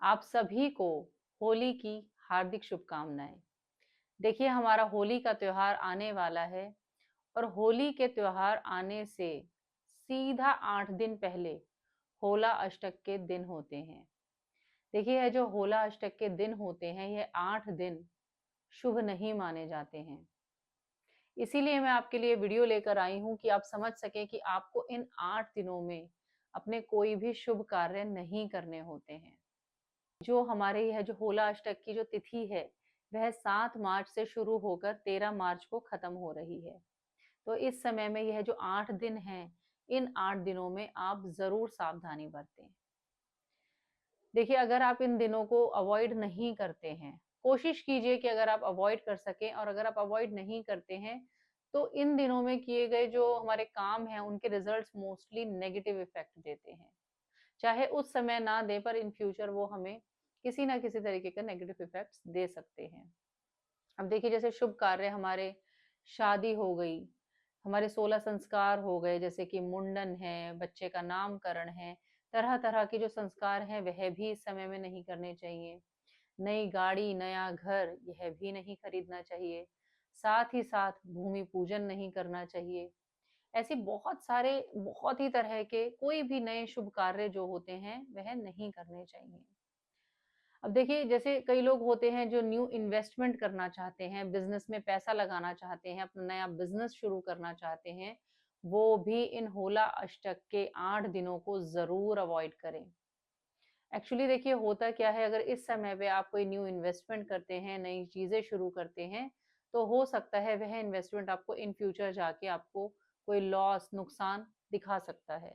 आप सभी को होली की हार्दिक शुभकामनाएं। देखिए, हमारा होली का त्योहार आने वाला है और होली के त्योहार आने से सीधा 8 दिन पहले होला अष्टक के दिन होते हैं। देखिए, यह जो होला अष्टक के दिन होते हैं, यह 8 दिन शुभ नहीं माने जाते हैं। इसीलिए मैं आपके लिए वीडियो लेकर आई हूँ कि आप समझ सकें कि आपको इन 8 दिनों में अपने कोई भी शुभ कार्य नहीं करने होते हैं। जो हमारे यह जो होला अष्टक की जो तिथि है, वह 7 मार्च से शुरू होकर 13 मार्च को खत्म हो रही है। तो इस समय में यह जो 8 दिन हैं, इन 8 दिनों में आप ज़रूर सावधानी बरतें। देखिए, अगर आप इन दिनों को अवॉइड नहीं करते हैं, कोशिश कीजिए कि अगर आप अवॉइड कर सकें, और अगर आप अवॉइड नहीं करते हैं, तो इन दिनों में किए गए जो हमारे काम हैं, उनके रिजल्ट्स मोस्टली नेगेटिव इफ़ेक्ट देते हैं। चाहे उस समय ना दें, पर इन फ्यूचर वो हमें किसी ना किसी तरीके का नेगेटिव इफेक्ट्स दे सकते हैं। अब देखिए, जैसे शुभ कार्य हमारे, शादी हो गई, हमारे 16 संस्कार हो गए, जैसे कि मुंडन है, बच्चे का नामकरण है, तरह तरह के जो संस्कार हैं वह भी इस समय में नहीं करने चाहिए। नई गाड़ी, नया घर, यह भी नहीं खरीदना चाहिए। साथ ही साथ भूमि पूजन नहीं करना चाहिए। ऐसे बहुत सारे, बहुत ही तरह के कोई भी नए शुभ कार्य जो होते हैं वह नहीं करने चाहिए। अब देखिए, जैसे कई लोग होते हैं जो न्यू इन्वेस्टमेंट करना चाहते हैं, बिजनेस में पैसा लगाना चाहते हैं, अपना नया बिजनेस शुरू करना चाहते हैं, वो भी इन होला अष्टक के 8 दिनों को जरूर अवॉइड करें। एक्चुअली देखिए, होता क्या है, अगर इस समय पे आप कोई न्यू इन्वेस्टमेंट करते हैं, नई चीजें शुरू करते हैं, तो हो सकता है वह इन्वेस्टमेंट आपको इन फ्यूचर जाके आपको कोई लॉस, नुकसान दिखा सकता है।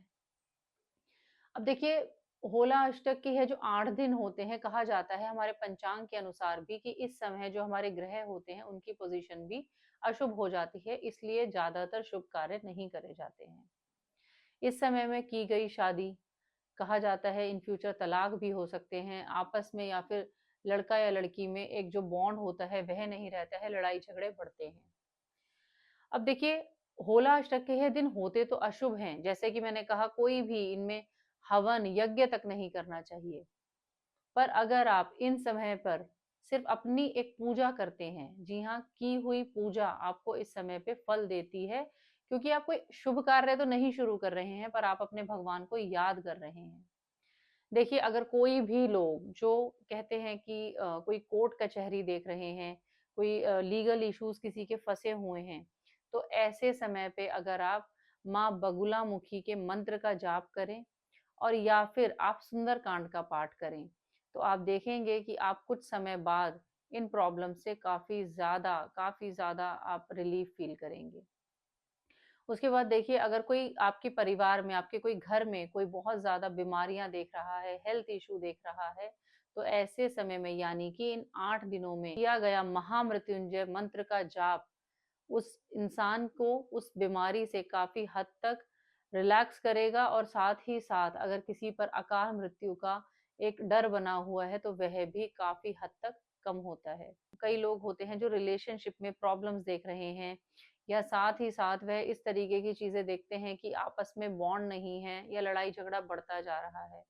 अब देखिए, होला अष्टक के यह जो 8 दिन होते हैं, कहा जाता है हमारे पंचांग के अनुसार भी कि इस समय जो हमारे ग्रह होते हैं उनकी पोजीशन भी अशुभ हो जाती है, इसलिए ज्यादातर शुभ कार्य नहीं करे जाते हैं। इस समय में की गई शादी, कहा जाता है इन फ्यूचर तलाक भी हो सकते हैं आपस में, या फिर लड़का या लड़की में एक जो बॉन्ड होता है वह नहीं रहता है, लड़ाई झगड़े बढ़ते हैं। अब देखिए, होला अष्टक के ये दिन होते तो अशुभ हैं, जैसे कि मैंने कहा, कोई भी इनमें हवन यज्ञ तक नहीं करना चाहिए। पर अगर आप इन समय पर सिर्फ अपनी एक पूजा करते हैं, जी हाँ, की हुई पूजा आपको इस समय पे फल देती है, क्योंकि आप कोई शुभ कार्य तो नहीं शुरू कर रहे हैं, पर आप अपने भगवान को याद कर रहे हैं। देखिए, अगर कोई भी लोग जो कहते हैं कि कोई कोर्ट कचहरी देख रहे हैं, कोई लीगल इश्यूज किसी के फंसे हुए हैं, तो ऐसे समय पे अगर आप माँ बगुलामुखी के मंत्र का जाप करें, और या फिर आप सुंदरकांड का पाठ करें, तो आप देखेंगे कि आप कुछ समय बाद इन प्रॉब्लम से काफी ज्यादा आप रिलीफ फील करेंगे। उसके बाद देखिए, अगर कोई आपके परिवार में, आपके कोई घर में कोई बहुत ज़्यादा बीमारियाँ देख रहा है, हेल्थ इश्यू देख रहा है, तो ऐसे समय में, यानी कि इन 8 दिनों में किया गया महामृत्युंजय मंत्र का जाप उस इंसान को उस बीमारी से काफ़ी हद तक रिलैक्स करेगा, और साथ ही साथ अगर किसी पर अकाल मृत्यु का एक डर बना हुआ है, तो वह भी काफ़ी हद तक कम होता है। कई लोग होते हैं जो रिलेशनशिप में प्रॉब्लम्स देख रहे हैं, या साथ ही साथ वह इस तरीके की चीजें देखते हैं कि आपस में बॉन्ड नहीं है, या लड़ाई झगड़ा बढ़ता जा रहा है,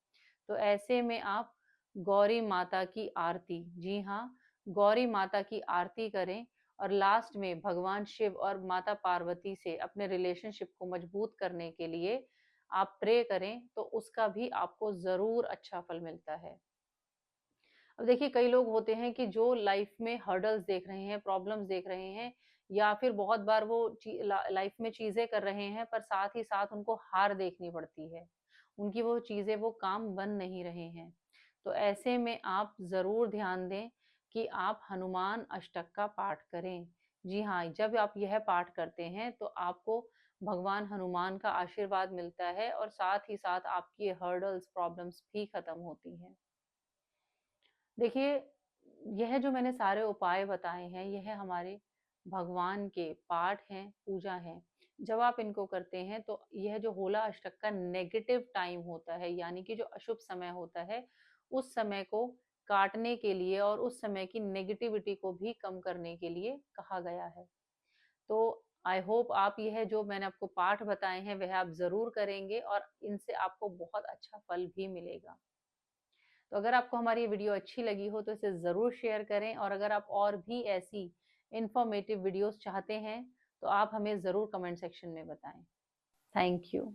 तो ऐसे में आप गौरी माता की आरती, जी हाँ, गौरी माता की आरती करें, और लास्ट में भगवान शिव और माता पार्वती से अपने रिलेशनशिप को मजबूत करने के लिए आप प्रे करें, तो उसका भी आपको जरूर अच्छा फल मिलता है। अब देखिए, कई लोग होते हैं कि जो लाइफ में हर्डल्स देख रहे हैं, प्रॉब्लम्स देख रहे हैं, या फिर बहुत बार वो लाइफ में चीजें कर रहे हैं, पर साथ ही साथ उनको हार देखनी पड़ती है, उनकी वो चीजें, वो काम बन नहीं रहे हैं। तो ऐसे में आप जरूर ध्यान दें कि आप हनुमान अष्टक का पाठ करें। जी हाँ, जब आप यह पाठ करते हैं तो आपको भगवान हनुमान का आशीर्वाद मिलता है, और साथ ही साथ आपकी हर्डल्स, प्रॉब्लम्स भी खत्म होती हैं। देखिए, यह जो मैंने सारे उपाय बताए हैं, यह हमारे भगवान के पाठ हैं, पूजा हैं। जब आप इनको करते हैं, तो यह जो होला अष्टक का नेगेटिव टाइम होता है, यानी कि जो अशुभ समय होता है, उस समय को काटने के लिए और उस समय की नेगेटिविटी को भी कम करने के लिए कहा गया है। तो आई होप आप यह जो मैंने आपको पाठ बताए हैं, वह आप ज़रूर करेंगे, और इनसे आपको बहुत अच्छा फल भी मिलेगा। तो अगर आपको हमारी ये वीडियो अच्छी लगी हो तो इसे ज़रूर शेयर करें, और अगर आप और भी ऐसी इन्फॉर्मेटिव वीडियोस चाहते हैं तो आप हमें ज़रूर कमेंट सेक्शन में बताएं। Thank you.